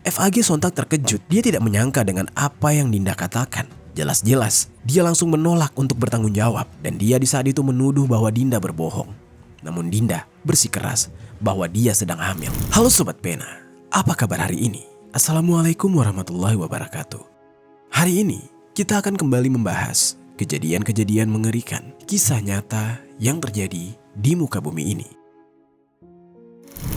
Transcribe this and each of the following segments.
FAG sontak terkejut. Dia tidak menyangka dengan apa yang Dinda katakan. Jelas-jelas, dia langsung menolak untuk bertanggung jawab dan dia di saat itu menuduh bahwa Dinda berbohong. Namun Dinda bersikeras bahwa dia sedang hamil. Halo Sobat Pena, apa kabar hari ini? Assalamualaikum warahmatullahi wabarakatuh. Hari ini kita akan kembali membahas kejadian-kejadian mengerikan, kisah nyata yang terjadi di muka bumi ini.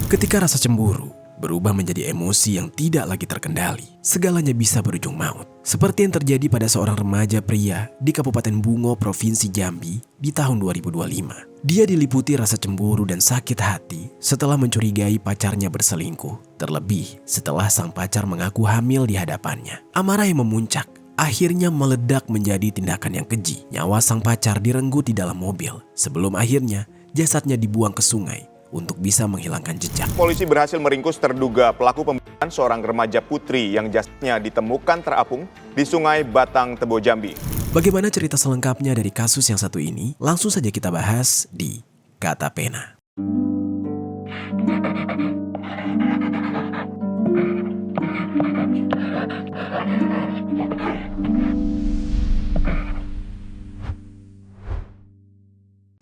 Ketika rasa cemburu berubah menjadi emosi yang tidak lagi terkendali, segalanya bisa berujung maut. Seperti yang terjadi pada seorang remaja pria di Kabupaten Bungo, Provinsi Jambi di tahun 2025. Dia diliputi rasa cemburu dan sakit hati setelah mencurigai pacarnya berselingkuh. Terlebih setelah sang pacar mengaku hamil di hadapannya. Amarah yang memuncak akhirnya meledak menjadi tindakan yang keji. Nyawa sang pacar direnggut di dalam mobil sebelum akhirnya jasadnya dibuang ke sungai untuk bisa menghilangkan jejak. Polisi berhasil meringkus terduga pelaku pembunuhan seorang remaja putri yang jasadnya ditemukan terapung di Sungai Batang, Tebo, Jambi. Bagaimana cerita selengkapnya dari kasus yang satu ini? Langsung saja kita bahas di Kata Pena.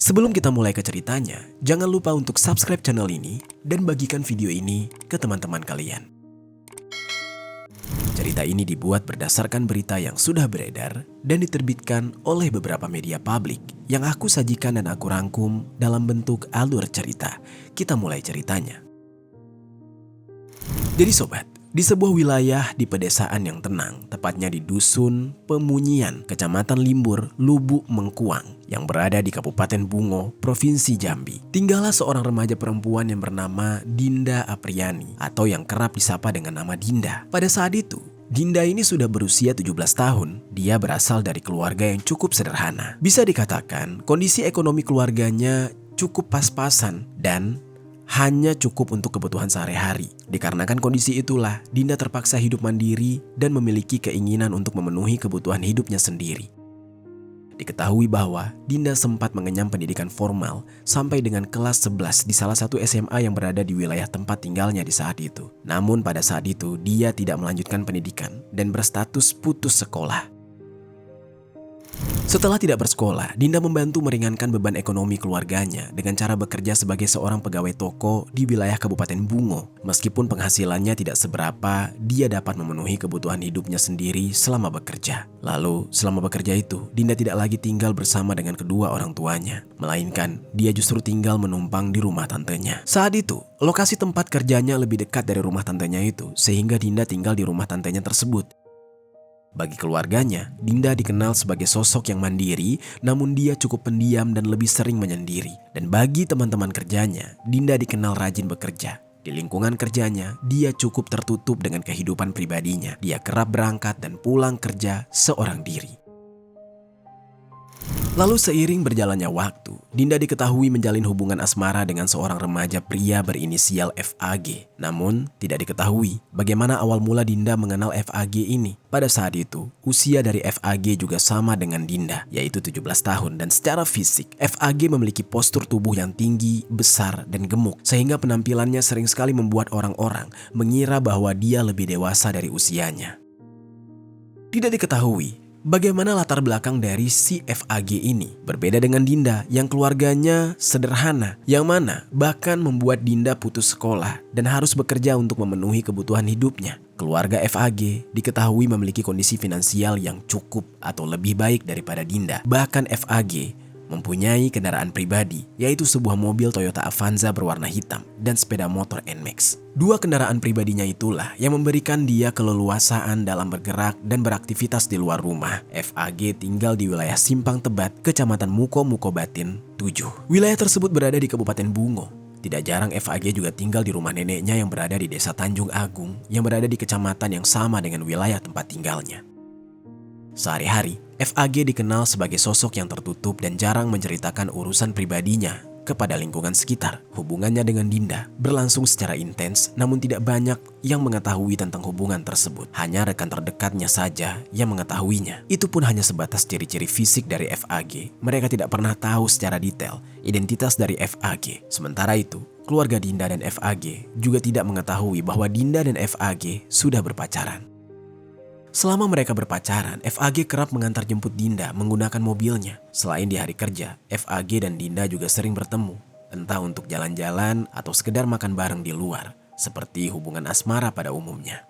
Sebelum kita mulai ke ceritanya, jangan lupa untuk subscribe channel ini dan bagikan video ini ke teman-teman kalian. Cerita ini dibuat berdasarkan berita yang sudah beredar dan diterbitkan oleh beberapa media publik yang aku sajikan dan aku rangkum dalam bentuk alur cerita. Kita mulai ceritanya. Jadi sobat, di sebuah wilayah di pedesaan yang tenang, tepatnya di Dusun Pemunyian, Kecamatan Limbur, Lubuk Mengkuang, yang berada di Kabupaten Bungo, Provinsi Jambi, tinggallah seorang remaja perempuan yang bernama Dinda Apriani atau yang kerap disapa dengan nama Dinda. Pada saat itu, Dinda ini sudah berusia 17 tahun. Dia berasal dari keluarga yang cukup sederhana. Bisa dikatakan, kondisi ekonomi keluarganya cukup pas-pasan dan hanya cukup untuk kebutuhan sehari-hari. Dikarenakan kondisi itulah, Dinda terpaksa hidup mandiri dan memiliki keinginan untuk memenuhi kebutuhan hidupnya sendiri. Diketahui bahwa Dinda sempat mengenyam pendidikan formal sampai dengan kelas 11 di salah satu SMA yang berada di wilayah tempat tinggalnya di saat itu. Namun pada saat itu, dia tidak melanjutkan pendidikan dan berstatus putus sekolah. Setelah tidak bersekolah, Dinda membantu meringankan beban ekonomi keluarganya dengan cara bekerja sebagai seorang pegawai toko di wilayah Kabupaten Bungo. Meskipun penghasilannya tidak seberapa, dia dapat memenuhi kebutuhan hidupnya sendiri selama bekerja. Lalu, selama bekerja itu, Dinda tidak lagi tinggal bersama dengan kedua orang tuanya, melainkan dia justru tinggal menumpang di rumah tantenya. Saat itu, lokasi tempat kerjanya lebih dekat dari rumah tantenya itu, sehingga Dinda tinggal di rumah tantenya tersebut. Bagi keluarganya, Dinda dikenal sebagai sosok yang mandiri, namun dia cukup pendiam dan lebih sering menyendiri. Dan bagi teman-teman kerjanya, Dinda dikenal rajin bekerja. Di lingkungan kerjanya, dia cukup tertutup dengan kehidupan pribadinya. Dia kerap berangkat dan pulang kerja seorang diri. Lalu seiring berjalannya waktu, Dinda diketahui menjalin hubungan asmara dengan seorang remaja pria berinisial FAG. Namun, tidak diketahui bagaimana awal mula Dinda mengenal FAG ini. Pada saat itu, usia dari FAG juga sama dengan Dinda, yaitu 17 tahun. Dan secara fisik, FAG memiliki postur tubuh yang tinggi, besar, dan gemuk. Sehingga penampilannya sering sekali membuat orang-orang mengira bahwa dia lebih dewasa dari usianya. Tidak diketahui bagaimana latar belakang dari si FAG ini. Berbeda dengan Dinda yang keluarganya sederhana, yang mana bahkan membuat Dinda putus sekolah dan harus bekerja untuk memenuhi kebutuhan hidupnya. Keluarga FAG diketahui memiliki kondisi finansial yang cukup atau lebih baik daripada Dinda. Bahkan FAG mempunyai kendaraan pribadi, yaitu sebuah mobil Toyota Avanza berwarna hitam dan sepeda motor NMAX. Dua kendaraan pribadinya itulah yang memberikan dia keleluasaan dalam bergerak dan beraktivitas di luar rumah. FAG tinggal di wilayah Simpang Tebat, Kecamatan Muko Mukobatin 7. Wilayah tersebut berada di Kabupaten Bungo. Tidak jarang FAG juga tinggal di rumah neneknya yang berada di Desa Tanjung Agung yang berada di kecamatan yang sama dengan wilayah tempat tinggalnya. Sehari-hari, FAG dikenal sebagai sosok yang tertutup dan jarang menceritakan urusan pribadinya kepada lingkungan sekitar. Hubungannya dengan Dinda berlangsung secara intens, namun tidak banyak yang mengetahui tentang hubungan tersebut. Hanya rekan terdekatnya saja yang mengetahuinya. Itu pun hanya sebatas ciri-ciri fisik dari FAG. Mereka tidak pernah tahu secara detail identitas dari FAG. Sementara itu, keluarga Dinda dan FAG juga tidak mengetahui bahwa Dinda dan FAG sudah berpacaran. Selama mereka berpacaran, FAG kerap mengantar jemput Dinda menggunakan mobilnya. Selain di hari kerja, FAG dan Dinda juga sering bertemu, entah untuk jalan-jalan atau sekedar makan bareng di luar, seperti hubungan asmara pada umumnya.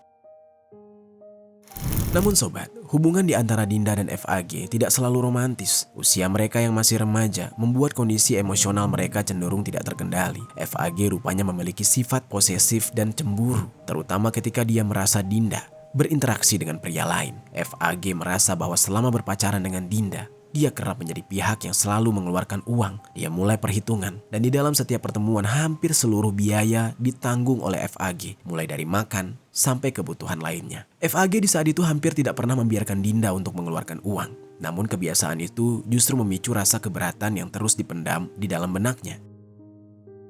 Namun sobat, hubungan di antara Dinda dan FAG tidak selalu romantis. Usia mereka yang masih remaja membuat kondisi emosional mereka cenderung tidak terkendali. FAG rupanya memiliki sifat posesif dan cemburu, terutama ketika dia merasa Dinda berinteraksi dengan pria lain. FAG merasa bahwa selama berpacaran dengan Dinda, dia kerap menjadi pihak yang selalu mengeluarkan uang. Dia mulai perhitungan, dan di dalam setiap pertemuan hampir seluruh biaya ditanggung oleh FAG, mulai dari makan sampai kebutuhan lainnya. FAG di saat itu hampir tidak pernah membiarkan Dinda untuk mengeluarkan uang. Namun kebiasaan itu justru memicu rasa keberatan yang terus dipendam di dalam benaknya.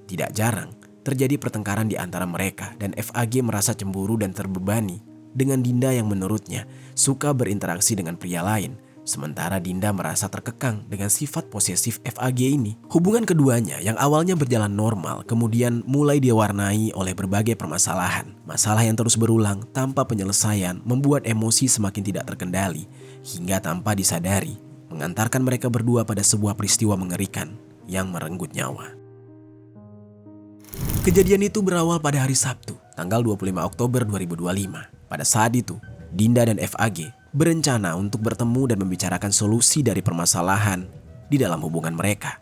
Tidak jarang terjadi pertengkaran di antara mereka, dan FAG merasa cemburu dan terbebani dengan Dinda yang menurutnya suka berinteraksi dengan pria lain, sementara Dinda merasa terkekang dengan sifat posesif FAG ini. Hubungan keduanya yang awalnya berjalan normal kemudian mulai diwarnai oleh berbagai permasalahan. Masalah yang terus berulang tanpa penyelesaian membuat emosi semakin tidak terkendali hingga tanpa disadari mengantarkan mereka berdua pada sebuah peristiwa mengerikan yang merenggut nyawa. Kejadian itu berawal pada hari Sabtu, tanggal 25 Oktober 2025. Pada saat itu, Dinda dan FAG berencana untuk bertemu dan membicarakan solusi dari permasalahan di dalam hubungan mereka.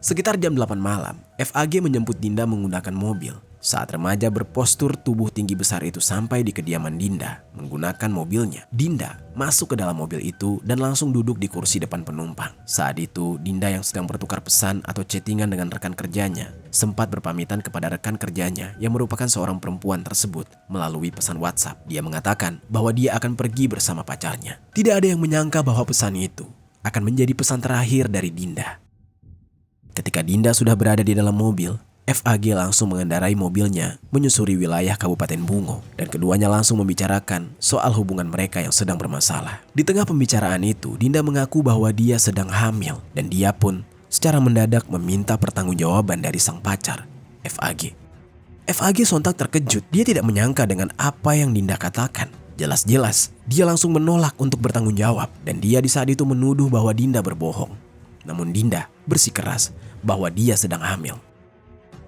Sekitar jam 8 malam, FAG menjemput Dinda menggunakan mobil. Saat remaja berpostur tubuh tinggi besar itu sampai di kediaman Dinda menggunakan mobilnya, Dinda masuk ke dalam mobil itu dan langsung duduk di kursi depan penumpang. Saat itu, Dinda yang sedang bertukar pesan atau chattingan dengan rekan kerjanya sempat berpamitan kepada rekan kerjanya yang merupakan seorang perempuan tersebut melalui pesan WhatsApp. Dia mengatakan bahwa dia akan pergi bersama pacarnya. Tidak ada yang menyangka bahwa pesan itu akan menjadi pesan terakhir dari Dinda. Ketika Dinda sudah berada di dalam mobil, FAG langsung mengendarai mobilnya menyusuri wilayah Kabupaten Bungo, dan keduanya langsung membicarakan soal hubungan mereka yang sedang bermasalah. Di tengah pembicaraan itu, Dinda mengaku bahwa dia sedang hamil, dan dia pun secara mendadak meminta pertanggungjawaban dari sang pacar, FAG. FAG sontak terkejut. Dia tidak menyangka dengan apa yang Dinda katakan. Jelas-jelas dia langsung menolak untuk bertanggung jawab, dan dia di saat itu menuduh bahwa Dinda berbohong. Namun Dinda bersikeras bahwa dia sedang hamil.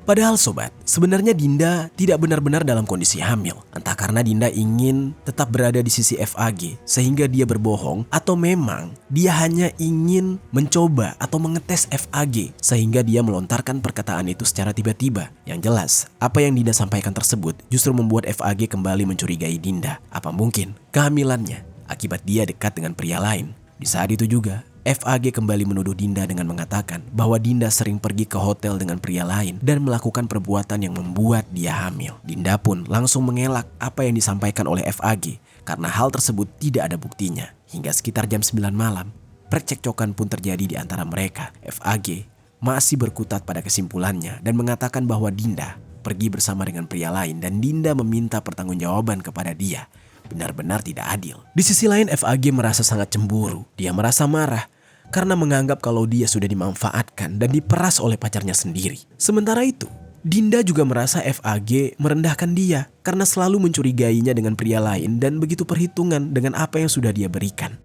Padahal sobat, sebenarnya Dinda tidak benar-benar dalam kondisi hamil. Entah karena Dinda ingin tetap berada di sisi FAG sehingga dia berbohong, atau memang dia hanya ingin mencoba atau mengetes FAG sehingga dia melontarkan perkataan itu secara tiba-tiba. Yang jelas, apa yang Dinda sampaikan tersebut justru membuat FAG kembali mencurigai Dinda. Apa mungkin kehamilannya akibat dia dekat dengan pria lain? Di saat itu juga, FAG kembali menuduh Dinda dengan mengatakan bahwa Dinda sering pergi ke hotel dengan pria lain dan melakukan perbuatan yang membuat dia hamil. Dinda pun langsung mengelak apa yang disampaikan oleh FAG karena hal tersebut tidak ada buktinya. Hingga sekitar jam 9 malam, percekcokan pun terjadi di antara mereka. FAG masih berkutat pada kesimpulannya dan mengatakan bahwa Dinda pergi bersama dengan pria lain dan Dinda meminta pertanggungjawaban kepada dia. Benar-benar tidak adil. Di sisi lain, FAG merasa sangat cemburu. Dia merasa marah karena menganggap kalau dia sudah dimanfaatkan dan diperas oleh pacarnya sendiri. Sementara itu, Dinda juga merasa FAG merendahkan dia karena selalu mencurigainya dengan pria lain dan begitu perhitungan dengan apa yang sudah dia berikan.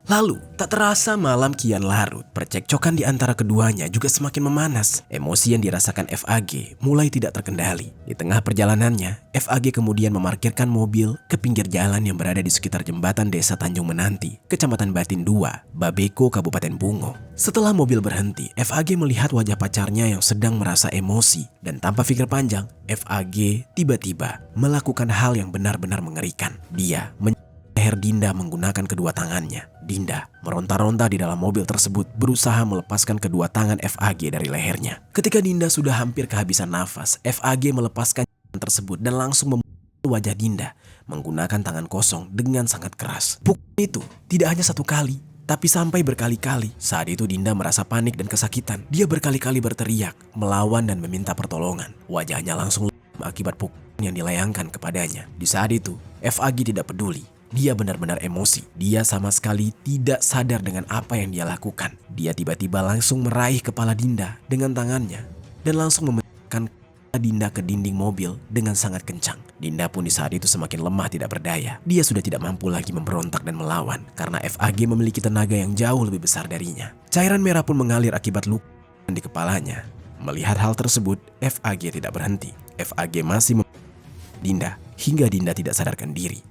Lalu, tak terasa malam kian larut. Percekcokan di antara keduanya juga semakin memanas. Emosi yang dirasakan FAG mulai tidak terkendali. Di tengah perjalanannya, FAG kemudian memarkirkan mobil ke pinggir jalan yang berada di sekitar jembatan Desa Tanjung Menanti, Kecamatan Batin 2, Babeko, Kabupaten Bungo. Setelah mobil berhenti, FAG melihat wajah pacarnya yang sedang merasa emosi. Dan tanpa pikir panjang, FAG tiba-tiba melakukan hal yang benar-benar mengerikan. Dia leher Dinda menggunakan kedua tangannya. Dinda meronta-ronta di dalam mobil tersebut berusaha melepaskan kedua tangan FAG dari lehernya. Ketika Dinda sudah hampir kehabisan nafas, FAG melepaskan tersebut dan langsung memukul wajah Dinda menggunakan tangan kosong dengan sangat keras. Pukulan itu tidak hanya satu kali, tapi sampai berkali-kali. Saat itu Dinda merasa panik dan kesakitan. Dia berkali-kali berteriak, melawan dan meminta pertolongan. Wajahnya langsung akibat pukulan yang dilayangkan kepadanya. Di saat itu, FAG tidak peduli. Dia benar-benar emosi. Dia sama sekali tidak sadar dengan apa yang dia lakukan. Dia tiba-tiba langsung meraih kepala Dinda dengan tangannya dan langsung membenturkan Dinda ke dinding mobil dengan sangat kencang. Dinda pun di saat itu semakin lemah tidak berdaya. Dia sudah tidak mampu lagi memberontak dan melawan karena FAG memiliki tenaga yang jauh lebih besar darinya. Cairan merah pun mengalir akibat luka di kepalanya. Melihat hal tersebut, FAG tidak berhenti. FAG masih Dinda hingga Dinda tidak sadarkan diri.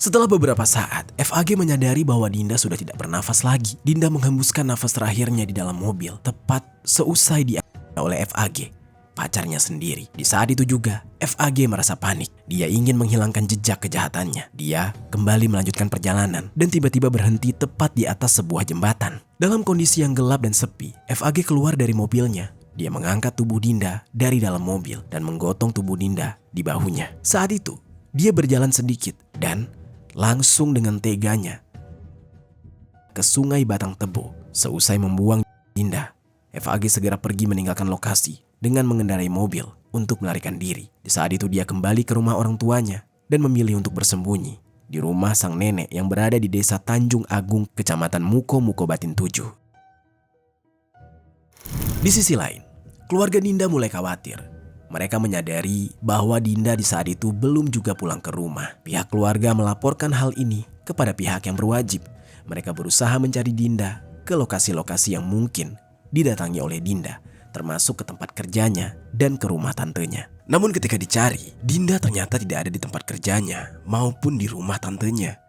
Setelah beberapa saat, FAG menyadari bahwa Dinda sudah tidak bernafas lagi. Dinda menghembuskan nafas terakhirnya di dalam mobil, tepat seusai oleh FAG, pacarnya sendiri. Di saat itu juga, FAG merasa panik. Dia ingin menghilangkan jejak kejahatannya. Dia kembali melanjutkan perjalanan dan tiba-tiba berhenti tepat di atas sebuah jembatan. Dalam kondisi yang gelap dan sepi, FAG keluar dari mobilnya. Dia mengangkat tubuh Dinda dari dalam mobil dan menggotong tubuh Dinda di bahunya. Saat itu, dia berjalan sedikit dan langsung dengan teganya ke Sungai Batang Tebo. Seusai membuang Dinda, FAG segera pergi meninggalkan lokasi dengan mengendarai mobil untuk melarikan diri. Di saat itu dia kembali ke rumah orang tuanya dan memilih untuk bersembunyi di rumah sang nenek yang berada di desa Tanjung Agung, kecamatan Muko Batin 7. Di sisi lain, keluarga Dinda mulai khawatir. Mereka menyadari bahwa Dinda di saat itu belum juga pulang ke rumah. Pihak keluarga melaporkan hal ini kepada pihak yang berwajib. Mereka berusaha mencari Dinda ke lokasi-lokasi yang mungkin didatangi oleh Dinda, termasuk ke tempat kerjanya dan ke rumah tantenya. Namun ketika dicari, Dinda ternyata tidak ada di tempat kerjanya maupun di rumah tantenya.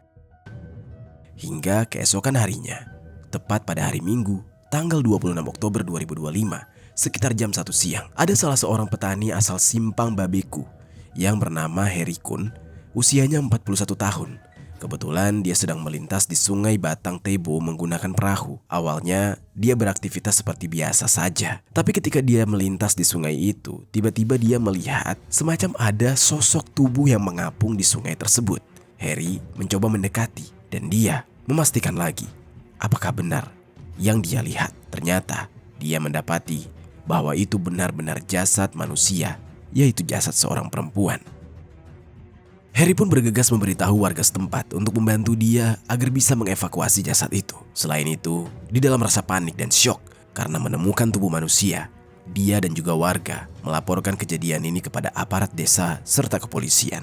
Hingga keesokan harinya, tepat pada hari Minggu, tanggal 26 Oktober 2025, sekitar jam 1 siang, ada salah seorang petani asal Simpang Babeku yang bernama Heri Kun, usianya 41 tahun. Kebetulan dia sedang melintas di Sungai Batang Tebo menggunakan perahu. Awalnya dia beraktivitas seperti biasa saja. Tapi ketika dia melintas di sungai itu, tiba-tiba dia melihat semacam ada sosok tubuh yang mengapung di sungai tersebut. Heri mencoba mendekati dan dia memastikan lagi apakah benar yang dia lihat. Ternyata dia mendapati bahwa itu benar-benar jasad manusia, yaitu jasad seorang perempuan. Heri pun bergegas memberitahu warga setempat untuk membantu dia agar bisa mengevakuasi jasad itu. Selain itu, di dalam rasa panik dan syok karena menemukan tubuh manusia, dia dan juga warga melaporkan kejadian ini kepada aparat desa serta kepolisian.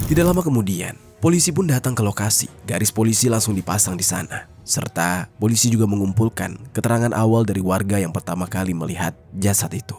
Tidak lama kemudian, polisi pun datang ke lokasi. Garis polisi langsung dipasang di sana, serta polisi juga mengumpulkan keterangan awal dari warga yang pertama kali melihat jasad itu.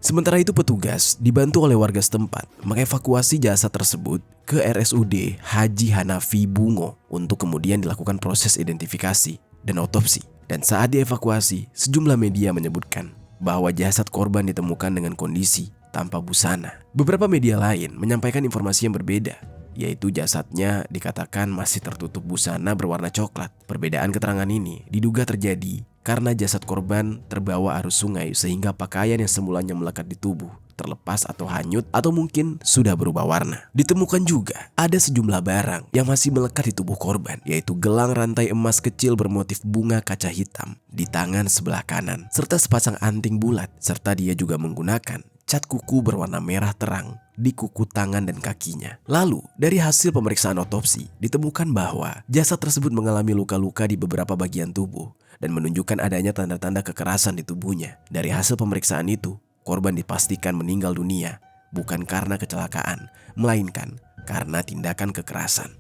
Sementara itu petugas dibantu oleh warga setempat mengevakuasi jasad tersebut ke RSUD Haji Hanafi Bungo untuk kemudian dilakukan proses identifikasi dan otopsi. Dan saat dievakuasi, sejumlah media menyebutkan bahwa jasad korban ditemukan dengan kondisi tanpa busana. Beberapa media lain menyampaikan informasi yang berbeda, yaitu jasadnya dikatakan masih tertutup busana berwarna coklat. Perbedaan keterangan ini diduga terjadi karena jasad korban terbawa arus sungai sehingga pakaian yang semulanya melekat di tubuh terlepas atau hanyut atau mungkin sudah berubah warna. Ditemukan juga ada sejumlah barang yang masih melekat di tubuh korban, yaitu gelang rantai emas kecil bermotif bunga kaca hitam di tangan sebelah kanan, serta sepasang anting bulat, serta dia juga menggunakan cat kuku berwarna merah terang di kuku tangan dan kakinya. Lalu, dari hasil pemeriksaan otopsi, ditemukan bahwa jasad tersebut mengalami luka-luka di beberapa bagian tubuh dan menunjukkan adanya tanda-tanda kekerasan di tubuhnya. Dari hasil pemeriksaan itu, korban dipastikan meninggal dunia bukan karena kecelakaan, melainkan karena tindakan kekerasan.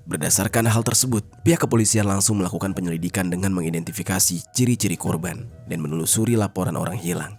Berdasarkan hal tersebut, pihak kepolisian langsung melakukan penyelidikan dengan mengidentifikasi ciri-ciri korban dan menelusuri laporan orang hilang.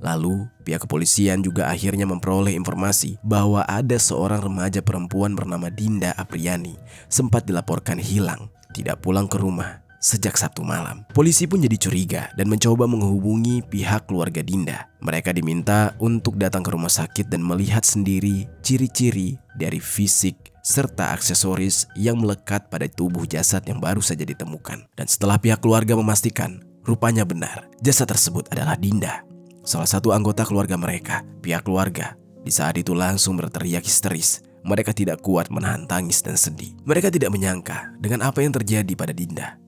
Lalu, pihak kepolisian juga akhirnya memperoleh informasi bahwa ada seorang remaja perempuan bernama Dinda Apriani sempat dilaporkan hilang, tidak pulang ke rumah sejak Sabtu malam. Polisi pun jadi curiga dan mencoba menghubungi pihak keluarga Dinda. Mereka diminta untuk datang ke rumah sakit dan melihat sendiri ciri-ciri dari fisik serta aksesoris yang melekat pada tubuh jasad yang baru saja ditemukan. Dan setelah pihak keluarga memastikan, rupanya benar, jasad tersebut adalah Dinda, salah satu anggota keluarga mereka. Pihak keluarga di saat itu langsung berteriak histeris. Mereka tidak kuat menahan tangis dan sedih. Mereka tidak menyangka dengan apa yang terjadi pada Dinda.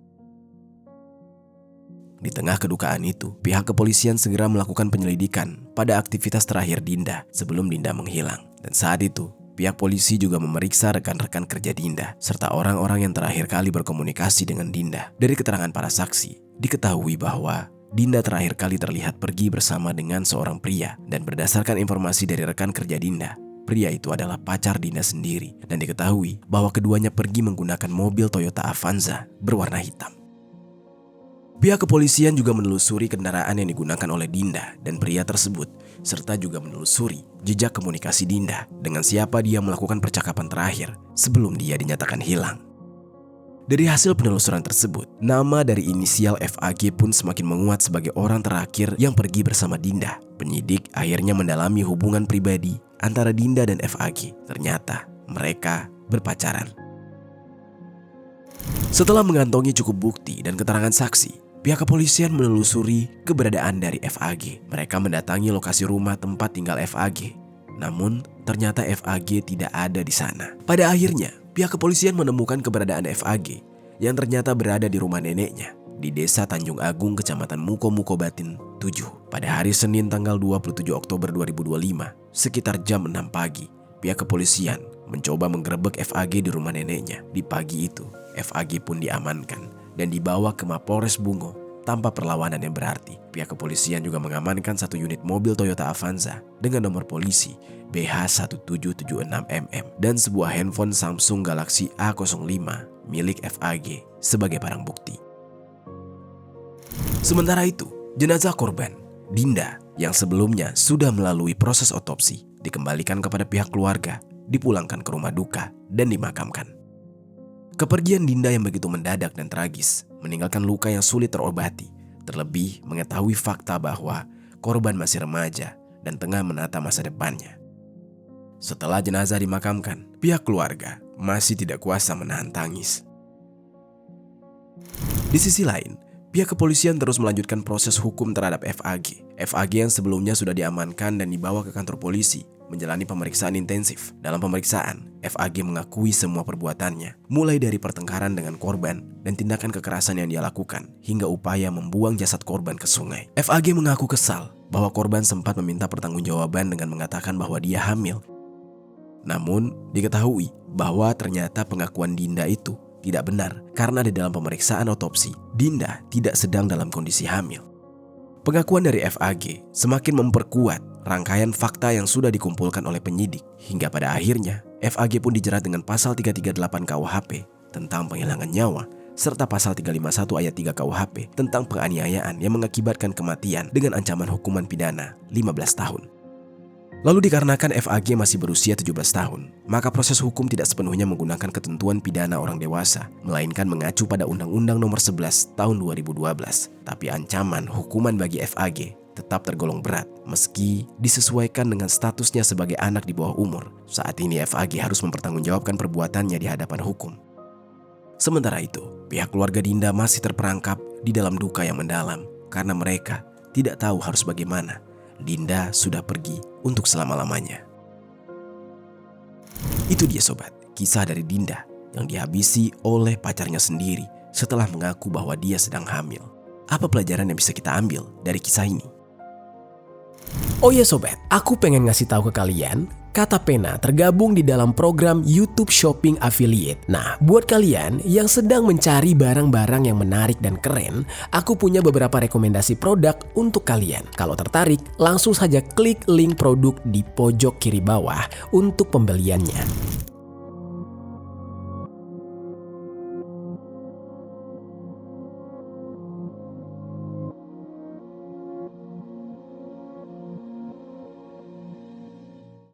Di tengah kedukaan itu, pihak kepolisian segera melakukan penyelidikan pada aktivitas terakhir Dinda sebelum Dinda menghilang. Dan saat itu, pihak polisi juga memeriksa rekan-rekan kerja Dinda serta orang-orang yang terakhir kali berkomunikasi dengan Dinda. Dari keterangan para saksi, diketahui bahwa Dinda terakhir kali terlihat pergi bersama dengan seorang pria. Dan berdasarkan informasi dari rekan kerja Dinda, pria itu adalah pacar Dinda sendiri. Dan diketahui bahwa keduanya pergi menggunakan mobil Toyota Avanza berwarna hitam. Pihak kepolisian juga menelusuri kendaraan yang digunakan oleh Dinda dan pria tersebut, serta juga menelusuri jejak komunikasi Dinda dengan siapa dia melakukan percakapan terakhir sebelum dia dinyatakan hilang. Dari hasil penelusuran tersebut, nama dari inisial FAG pun semakin menguat sebagai orang terakhir yang pergi bersama Dinda. Penyidik akhirnya mendalami hubungan pribadi antara Dinda dan FAG. Ternyata mereka berpacaran. Setelah mengantongi cukup bukti dan keterangan saksi, pihak kepolisian menelusuri keberadaan dari FAG. Mereka mendatangi lokasi rumah tempat tinggal FAG. Namun, ternyata FAG tidak ada di sana. Pada akhirnya, pihak kepolisian menemukan keberadaan FAG yang ternyata berada di rumah neneknya di Desa Tanjung Agung, Kecamatan Muko Batin 7. Pada hari Senin tanggal 27 Oktober 2025, sekitar jam 6 pagi, pihak kepolisian mencoba menggerebek FAG di rumah neneknya. Di pagi itu, FAG pun diamankan dan dibawa ke Mapolres Bungo tanpa perlawanan yang berarti. Pihak kepolisian juga mengamankan satu unit mobil Toyota Avanza dengan nomor polisi BH1776MM dan sebuah handphone Samsung Galaxy A05 milik FAG sebagai barang bukti. Sementara itu, jenazah korban, Dinda, yang sebelumnya sudah melalui proses otopsi, dikembalikan kepada pihak keluarga, dipulangkan ke rumah duka, dan dimakamkan. Kepergian Dinda yang begitu mendadak dan tragis meninggalkan luka yang sulit terobati, terlebih mengetahui fakta bahwa korban masih remaja dan tengah menata masa depannya. Setelah jenazah dimakamkan, pihak keluarga masih tidak kuasa menahan tangis. Di sisi lain, pihak kepolisian terus melanjutkan proses hukum terhadap FAG. FAG yang sebelumnya sudah diamankan dan dibawa ke kantor polisi menjalani pemeriksaan intensif. Dalam pemeriksaan, FAG mengakui semua perbuatannya, mulai dari pertengkaran dengan korban dan tindakan kekerasan yang dia lakukan, hingga upaya membuang jasad korban ke sungai. FAG mengaku kesal bahwa korban sempat meminta pertanggungjawaban dengan mengatakan bahwa dia hamil. Namun, diketahui bahwa ternyata pengakuan Dinda itu tidak benar karena di dalam pemeriksaan otopsi, Dinda tidak sedang dalam kondisi hamil. Pengakuan dari FAG semakin memperkuat rangkaian fakta yang sudah dikumpulkan oleh penyidik, hingga pada akhirnya FAG pun dijerat dengan pasal 338 KUHP tentang penghilangan nyawa serta pasal 351 ayat 3 KUHP tentang penganiayaan yang mengakibatkan kematian dengan ancaman hukuman pidana 15 tahun. Lalu dikarenakan FAG masih berusia 17 tahun, maka proses hukum tidak sepenuhnya menggunakan ketentuan pidana orang dewasa, melainkan mengacu pada Undang-Undang Nomor 11 Tahun 2012. Tapi ancaman hukuman bagi FAG tetap tergolong berat, meski disesuaikan dengan statusnya sebagai anak di bawah umur. Saat ini FAG harus mempertanggungjawabkan perbuatannya di hadapan hukum. Sementara itu, pihak keluarga Dinda masih terperangkap di dalam duka yang mendalam, karena mereka tidak tahu harus bagaimana. Dinda sudah pergi untuk selama-lamanya. Itu dia sobat, kisah dari Dinda yang dihabisi oleh pacarnya sendiri setelah mengaku bahwa dia sedang hamil. Apa pelajaran yang bisa kita ambil dari kisah ini? Oh ya sobat, aku pengen ngasih tahu ke kalian, Kata Pena tergabung di dalam program YouTube Shopping Affiliate. Nah, buat kalian yang sedang mencari barang-barang yang menarik dan keren, aku punya beberapa rekomendasi produk untuk kalian. Kalau tertarik, langsung saja klik link produk di pojok kiri bawah untuk pembeliannya.